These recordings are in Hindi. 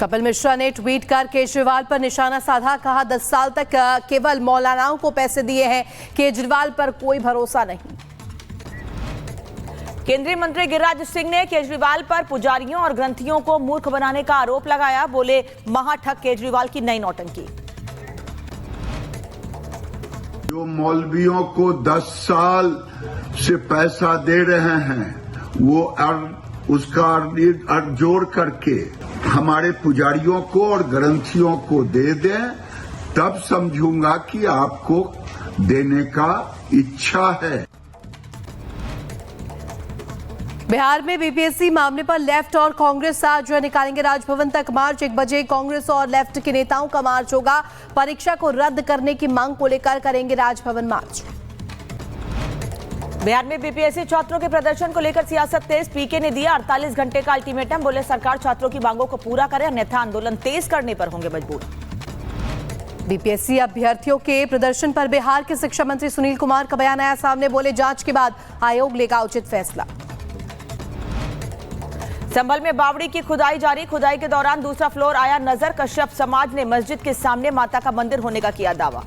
कपिल मिश्रा ने ट्वीट कर केजरीवाल पर निशाना साधा, कहा 10 साल तक केवल मौलानाओं को पैसे दिए हैं, केजरीवाल पर कोई भरोसा नहीं। केंद्रीय मंत्री गिरिराज सिंह ने केजरीवाल पर पुजारियों और ग्रंथियों को मूर्ख बनाने का आरोप लगाया, बोले महाठग केजरीवाल की नई नौटंकी। जो मौलवियों को 10 साल से पैसा दे रहे हैं वो उसका जोड़ करके हमारे पुजारियों को और ग्रंथियों को दे दें, तब समझूंगा कि आपको देने का इच्छा है। बिहार में बीपीएससी मामले पर लेफ्ट और कांग्रेस आज निकालेंगे राजभवन तक मार्च। 1 बजे कांग्रेस और लेफ्ट के नेताओं का मार्च होगा। परीक्षा को रद्द करने की मांग को लेकर करेंगे राजभवन मार्च। बिहार में बीपीएससी छात्रों के प्रदर्शन को लेकर सियासत तेज। पीके ने दिया 48 घंटे का अल्टीमेटम, बोले सरकार छात्रों की मांगों को पूरा करे अन्यथा आंदोलन तेज करने पर होंगे मजबूर। बीपीएससी अभ्यर्थियों के प्रदर्शन पर बिहार के शिक्षा मंत्री सुनील कुमार का बयान आया सामने, बोले जांच के बाद आयोग लेगा उचित फैसला। संभल में बावड़ी की खुदाई जारी, खुदाई के दौरान दूसरा फ्लोर आया नजर। कश्यप समाज ने मस्जिद के सामने माता का मंदिर होने का किया दावा।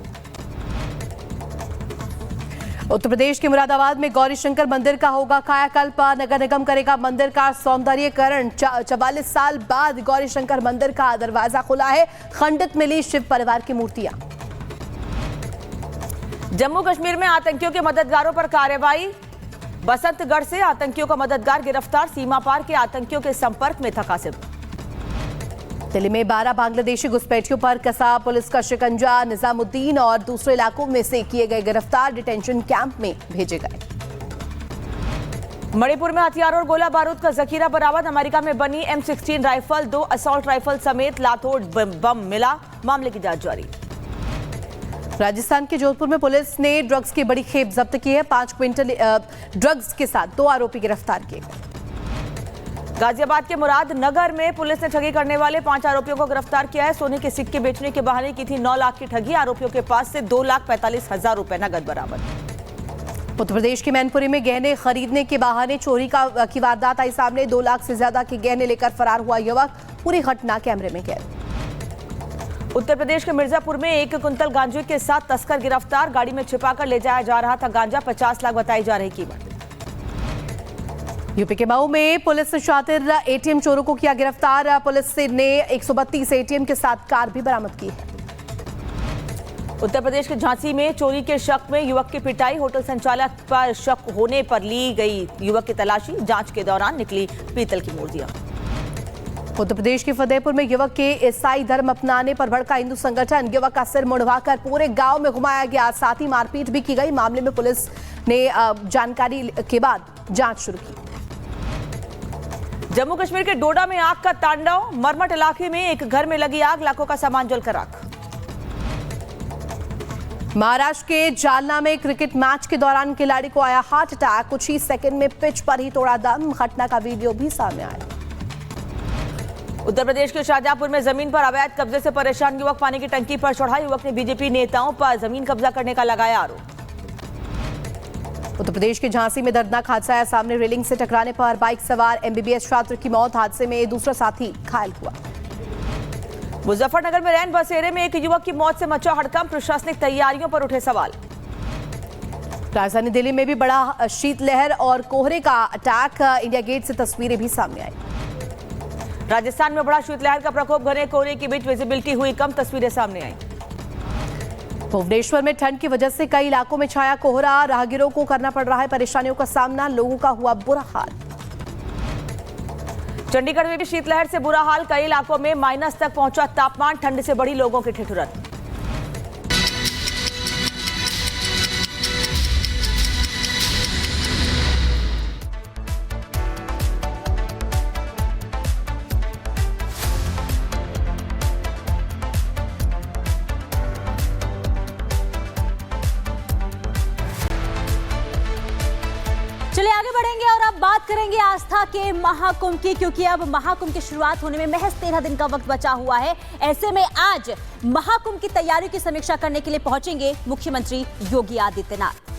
उत्तर प्रदेश के मुरादाबाद में गौरी शंकर मंदिर का होगा कायाकल्प, नगर निगम करेगा मंदिर का सौंदर्यीकरण। 44 साल बाद गौरी शंकर मंदिर का दरवाजा खुला है, खंडित मिली शिव परिवार की मूर्तियां। जम्मू कश्मीर में आतंकियों के मददगारों पर कार्रवाई, बसंतगढ़ से आतंकियों का मददगार गिरफ्तार, सीमा पार के आतंकियों के संपर्क में था कासिम। दिल्ली में 12 बांग्लादेशी घुसपैठियों पर कसा पुलिस का शिकंजा, निजामुद्दीन और दूसरे इलाकों में से किए गए गिरफ्तार, डिटेंशन कैंप में भेजे गए। मणिपुर में हथियार और गोला बारूद का जखीरा बरामद, अमेरिका में बनी M16 राइफल, 2 असॉल्ट राइफल समेत लातोड़ बम मिला, मामले की जांच जारी। राजस्थान के जोधपुर में पुलिस ने ड्रग्स की बड़ी खेप जब्त की है, 5 क्विंटल ड्रग्स के साथ 2 आरोपी गिरफ्तार किए गए। गाजियाबाद के मुराद नगर में पुलिस ने ठगी करने वाले 5 आरोपियों को गिरफ्तार किया है। सोने के सिक्के बेचने के बहाने की थी 9 लाख की ठगी, आरोपियों के पास से 2,45,000 रुपए नगद बरामद। उत्तर प्रदेश के मैनपुरी में गहने खरीदने के बहाने चोरी की वारदात आई सामने, 2 लाख से ज्यादा के गहने लेकर फरार हुआ युवक, पूरी घटना कैमरे में कैद। उत्तर प्रदेश के मिर्जापुर में 1 कुंतल गांजे के साथ तस्कर गिरफ्तार, गाड़ी में छिपाकर ले जाया जा रहा था गांजा, 50 लाख बताई जा रही कीमत। यूपी के मऊ में पुलिस ने शातिर एटीएम चोरों को किया गिरफ्तार, पुलिस ने 132 एटीएम के साथ कार भी बरामद की है। उत्तर प्रदेश के झांसी में चोरी के शक में युवक की पिटाई, होटल संचालक पर शक होने पर ली गई युवक की तलाशी, जांच के दौरान निकली पीतल की मूर्तियां। उत्तर प्रदेश के फतेहपुर में युवक के ईसाई धर्म अपनाने पर भड़का हिंदू संगठन, युवक का सिर मुड़वाकर पूरे गांव में घुमाया गया, साथ ही मारपीट भी की गई। मामले में पुलिस ने जानकारी के बाद जांच शुरू की। जम्मू कश्मीर के डोडा में आग का तांडव, मरमट इलाके में एक घर में लगी आग, लाखों का सामान जलकर राख। महाराष्ट्र के जालना में क्रिकेट मैच के दौरान खिलाड़ी को आया हार्ट अटैक, कुछ ही सेकंड में पिच पर ही तोड़ा दम, घटना का वीडियो भी सामने आया। उत्तर प्रदेश के शाहजहांपुर में जमीन पर अवैध कब्जे से परेशान युवक पानी की टंकी पर चढ़ा, युवक ने बीजेपी नेताओं पर जमीन कब्जा करने का लगाया आरोप। उत्तर प्रदेश के झांसी में दर्दनाक हादसा आया सामने, रेलिंग से टकराने पर बाइक सवार एमबीबीएस छात्र की मौत, हादसे में दूसरा साथी घायल हुआ। मुजफ्फरनगर में रैन बसेरे में एक युवक की मौत से मचा हड़कंप, प्रशासनिक तैयारियों पर उठे सवाल। राजधानी दिल्ली में भी बड़ा शीतलहर और कोहरे का अटैक, इंडिया गेट से तस्वीरें भी सामने आई। राजस्थान में बड़ा शीतलहर का प्रकोप, घने कोहरे के बीच विजिबिलिटी हुई कम, तस्वीरें सामने आई। भुवनेश्वर में ठंड की वजह से कई इलाकों में छाया कोहरा, राहगीरों को करना पड़ रहा है परेशानियों का सामना, लोगों का हुआ बुरा हाल। चंडीगढ़ में भी शीतलहर से बुरा हाल, कई इलाकों में माइनस तक पहुंचा तापमान, ठंड से बढ़ी लोगों की ठिठुरन। चलिए आगे बढ़ेंगे और अब बात करेंगे आस्था के महाकुंभ की, क्योंकि अब महाकुंभ की शुरुआत होने में महज 13 दिन का वक्त बचा हुआ है। ऐसे में आज महाकुंभ की तैयारियों की समीक्षा करने के लिए पहुंचेंगे मुख्यमंत्री योगी आदित्यनाथ।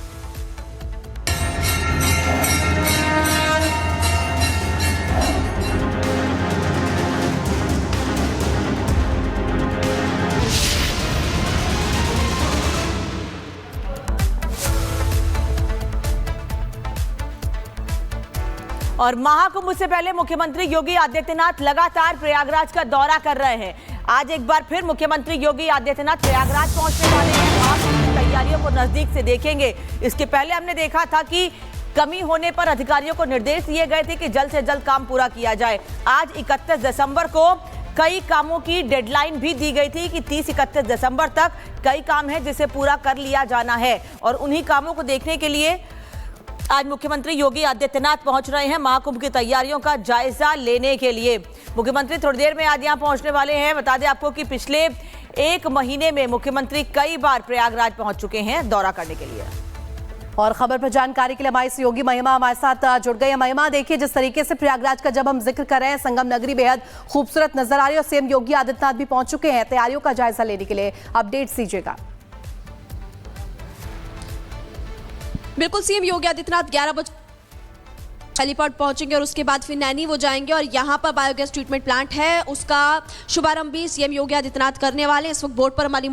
और महाकुंभ से पहले मुख्यमंत्री योगी आदित्यनाथ लगातार प्रयागराज का दौरा कर रहे हैं। आज एक बार फिर मुख्यमंत्री योगी आदित्यनाथ प्रयागराज पहुंचने वाले हैं। आप तैयारियों को नजदीक से देखेंगे। इसके पहले हमने देखा था कि कमी होने पर अधिकारियों को निर्देश दिए गए थे कि जल्द से जल्द काम पूरा किया जाए। आज 31 दिसंबर को कई कामों की डेडलाइन भी दी गई थी कि 30-31 दिसंबर तक कई काम है जिसे पूरा कर लिया जाना है, और उन्हीं कामों को देखने के लिए आज मुख्यमंत्री योगी आदित्यनाथ पहुंच रहे हैं महाकुंभ की तैयारियों का जायजा लेने के लिए। मुख्यमंत्री थोड़ी देर में आज यहां पहुंचने वाले हैं। बता दें आपको कि पिछले 1 महीने में मुख्यमंत्री कई बार प्रयागराज पहुंच चुके हैं दौरा करने के लिए। और खबर पर जानकारी के लिए हमारी सहयोगी महिमा हमारे साथ जुड़ गई है। महिमा, देखिए जिस तरीके से प्रयागराज का जब हम जिक्र कर रहे हैं, संगम नगरी बेहद खूबसूरत नजर आ रही है और सीएम योगी आदित्यनाथ भी पहुंच चुके हैं तैयारियों का जायजा लेने के लिए। अपडेट दीजिएगा। बिल्कुल, सीएम योगी आदित्यनाथ 11 बजे हेलीपैड पहुंचेंगे और उसके बाद फिर नैनी वो जाएंगे और यहाँ पर बायोगैस ट्रीटमेंट प्लांट है, उसका शुभारंभ भी सीएम योगी आदित्यनाथ करने वाले हैं। इस वक्त बोर्ड पर हमारी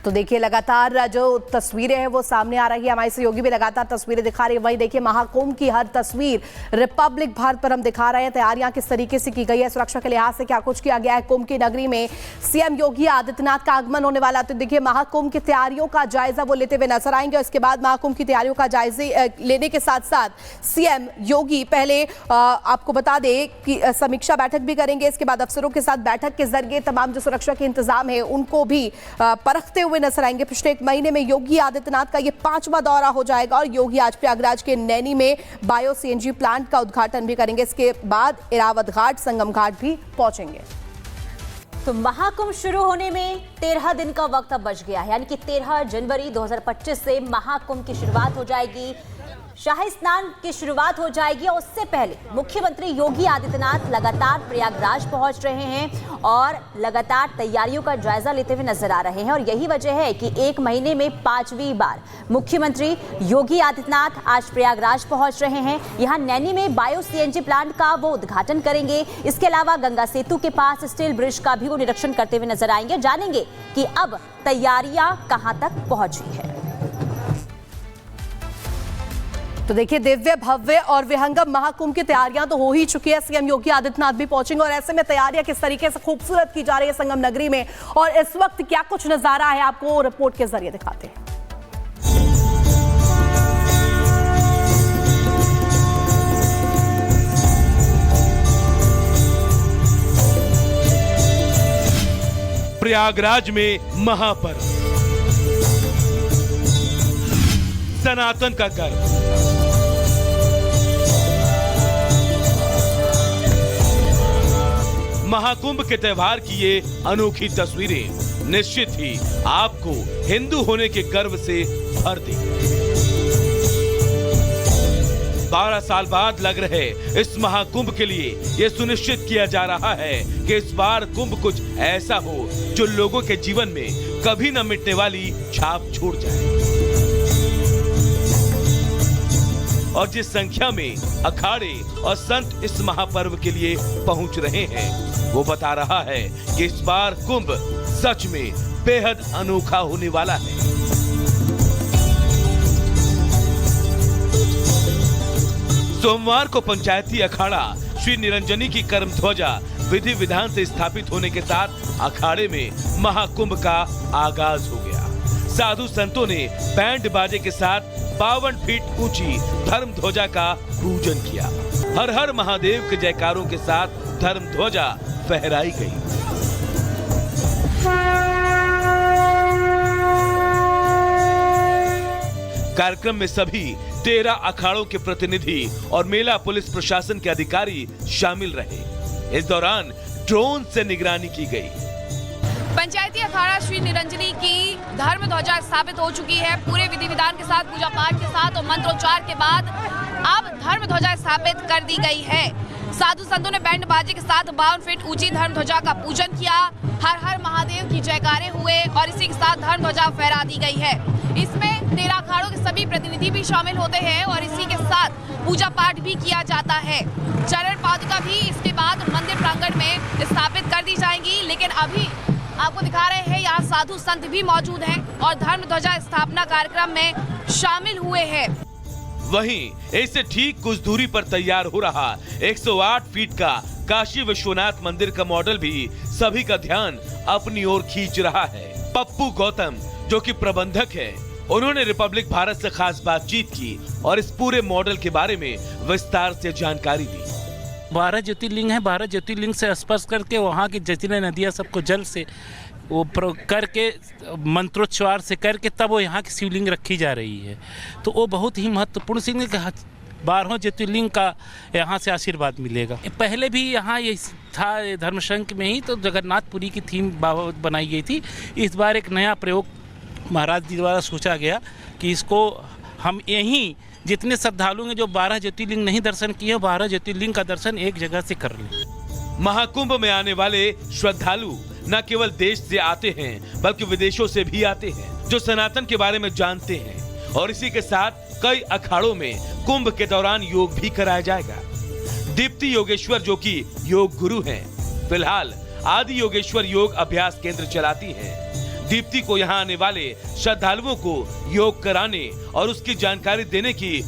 तो देखिए लगातार जो तस्वीरें हैं वो सामने आ रही है। हमारे सहयोगी भी लगातार तस्वीरें दिखा रही है। वहीं देखिए महाकुंभ की हर तस्वीर रिपब्लिक भारत पर हम दिखा रहे हैं। तैयारियां किस तरीके से की गई है, सुरक्षा के लिहाज से क्या कुछ किया गया है। कुंभ की नगरी में सीएम योगी आदित्यनाथ का आगमन होने वाला। तो देखिए महाकुंभ की तैयारियों का जायजा वो लेते हुए नजर आएंगे और इसके बाद महाकुंभ की तैयारियों का जायजे लेने के साथ साथ सीएम योगी पहले आपको बता दें कि समीक्षा बैठक भी करेंगे। इसके बाद अफसरों के साथ बैठक के जरिए तमाम जो सुरक्षा के इंतजाम है उनको भी परखते हुए नजर आएंगे। पिछले 1 महीने में योगी आदित्यनाथ का ये 5वां दौरा हो जाएगा और योगी आज प्रयागराज के नैनी में बायो सीएनजी प्लांट का उद्घाटन भी करेंगे। इसके बाद इरावत घाट, संगम घाट भी पहुंचेंगे। तो महाकुंभ शुरू होने में 13 दिन का वक्त अब बच गया है, यानी कि 13 जनवरी 2025 से महाकुंभ की शुरुआत हो जाएगी। शाही स्नान की शुरुआत हो जाएगी और उससे पहले मुख्यमंत्री योगी आदित्यनाथ लगातार प्रयागराज पहुंच रहे हैं और लगातार तैयारियों का जायजा लेते हुए नजर आ रहे हैं। और यही वजह है कि 1 महीने में 5वीं बार मुख्यमंत्री योगी आदित्यनाथ आज प्रयागराज पहुंच रहे हैं। यहां नैनी में बायो सीएनजी प्लांट का वो उद्घाटन करेंगे। इसके अलावा गंगा सेतु के पास स्टील ब्रिज का भी वो निरीक्षण करते हुए नजर आएंगे। जानेंगे कि अब तैयारियां कहां तक पहुंची है। तो देखिए दिव्य, भव्य और विहंगम महाकुंभ की तैयारियां तो हो ही चुकी है। सीएम योगी आदित्यनाथ भी पहुंचेंगे और ऐसे में तैयारियां किस तरीके से खूबसूरत की जा रही है संगम नगरी में और इस वक्त क्या कुछ नजारा है आपको रिपोर्ट के जरिए दिखाते हैं। प्रयागराज में महापर्व, सनातन का गर्व, महाकुंभ के त्योहार की ये अनोखी तस्वीरें निश्चित ही आपको हिंदू होने के गर्व से भर देंगी। 12 साल बाद लग रहे इस महाकुंभ के लिए ये सुनिश्चित किया जा रहा है कि इस बार कुंभ कुछ ऐसा हो जो लोगों के जीवन में कभी न मिटने वाली छाप छोड़ जाए। और जिस संख्या में अखाड़े और संत इस महापर्व के लिए पहुंच रहे हैं वो बता रहा है कि इस बार कुंभ सच में बेहद अनोखा होने वाला है। सोमवार को पंचायती अखाड़ा श्री निरंजनी की कर्म ध्वजा विधि विधान से स्थापित होने के साथ अखाड़े में महाकुंभ का आगाज हो गया। साधु संतों ने बैंड बाजे के साथ 52 फीट ऊंची धर्म ध्वजा का पूजन किया। हर हर महादेव के जयकारों के साथ धर्म ध्वजा फहराई गई। कार्यक्रम में सभी 13 अखाड़ों के प्रतिनिधि और मेला पुलिस प्रशासन के अधिकारी शामिल रहे। इस दौरान ड्रोन से निगरानी की गई। पंचायती अखाड़ा श्री निरंजनी की धर्म ध्वजा स्थापित हो चुकी है। पूरे विधि विधान के साथ, पूजा पाठ के साथ और मंत्रोच्चार के बाद अब धर्म ध्वजा स्थापित कर दी गई है। साधु संतों ने बैंड बाजे के साथ 52 फीट ऊंची धर्म ध्वजा का पूजन किया। हर हर महादेव की जयकारे हुए और इसी के साथ धर्म ध्वजा फहरा दी गई है। इसमें 13 अखाड़ों के सभी प्रतिनिधि भी शामिल होते हैं और इसी के साथ पूजा पाठ भी किया जाता है। चरण पादुका भी इसके बाद मंदिर प्रांगण में स्थापित कर दी जाएंगी, लेकिन अभी आपको दिखा रहे हैं यहाँ साधु संत भी मौजूद हैं और धर्म ध्वजा स्थापना कार्यक्रम में शामिल हुए हैं। वहीं इससे ठीक कुछ दूरी पर तैयार हो रहा 108 फीट का काशी विश्वनाथ मंदिर का मॉडल भी सभी का ध्यान अपनी ओर खींच रहा है। पप्पू गौतम जो कि प्रबंधक है, उन्होंने रिपब्लिक भारत से खास बातचीत की और इस पूरे मॉडल के बारे में विस्तार से जानकारी दी। 12 ज्योतिर्लिंग है, 12 ज्योतिर्लिंग से स्पर्श करके वहाँ की जितने नदियाँ सबको जल से वो करके मंत्रोच्चार से करके तब वो यहाँ की शिवलिंग रखी जा रही है। तो वो बहुत ही महत्वपूर्ण शिवलिंग 12 ज्योतिर्लिंग का यहाँ से आशीर्वाद मिलेगा। पहले भी यहाँ ये था धर्मशंक में ही, तो जगन्नाथपुरी की थीम बनाई गई थी। इस बार एक नया प्रयोग महाराज जी द्वारा सोचा गया कि इसको हम यहीं जितने श्रद्धालु हैं जो 12 ज्योतिर्लिंग नहीं दर्शन किए, 12 ज्योतिर्लिंग का दर्शन एक जगह से कर लें। महाकुंभ में आने वाले श्रद्धालु न केवल देश से आते हैं बल्कि विदेशों से भी आते हैं जो सनातन के बारे में जानते हैं। और इसी के साथ कई अखाड़ों में कुंभ के दौरान योग भी कराया जाएगा। दीप्ति योगेश्वर जो कि योग गुरु हैं, फिलहाल आदि योगेश्वर योग अभ्यास केंद्र चलाती हैं। दीप्ति को यहाँ आने वाले श्रद्धालुओं को योग कराने और उसकी जानकारी देने की